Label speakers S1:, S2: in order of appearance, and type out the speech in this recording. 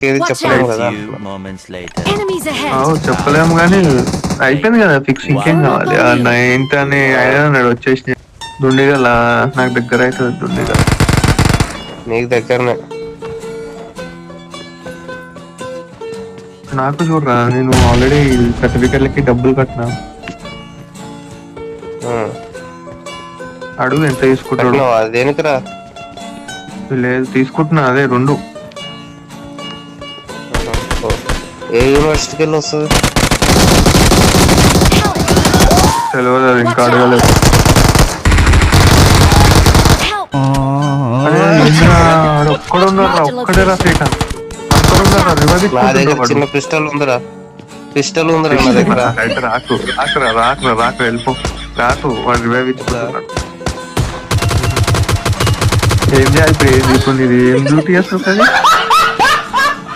S1: ఏది
S2: Watch
S1: చెప్పలేము
S2: out.
S1: కదా.
S3: Few moments later.
S2: Enemies ahead.
S4: చెప్పలేము కానీ అయిపోయింది కదా ఫిక్స్. ఇంకేం కావాలి? 9th అని ఆయన అన్నాడు వచ్చేసి దుండిగల నాకు దగ్గర అవుతుంది. దుండిగల
S1: నీకు దగ్గరనే.
S4: నాకు చూడరా, నేను ఆల్రెడీ సర్టిఫికెట్లకి డబ్బులు కట్టినా. అడుగు ఎంత తీసుకుంటాడు?
S1: దేనికిరా?
S4: లేదు తీసుకుంటున్నా, అదే 2.
S1: ఏ యూనివర్సిటీకి వెళ్ళి వస్తుంది
S4: తెలియదు, అది ఇంకా అడగలేదు.
S2: Help.
S4: ఒక్కడే రా సీట, అక్కడ ఉన్నారా?
S1: నా దగ్గర చిన్న పిస్టల్ ఉందిరా. పిస్టల్ ఉందిరా నా దగ్గర.
S4: అయితే రాకు రాకురా రాకురా రాకు వెళ్ళిపో. రాకు, వాడు రివైవ్ ఇచ్చుకుంటున్నాడు. ఏం చేయాలి ఇప్పుడు? ఏం నీది ఏం డ్యూటీ చేస్తుంది?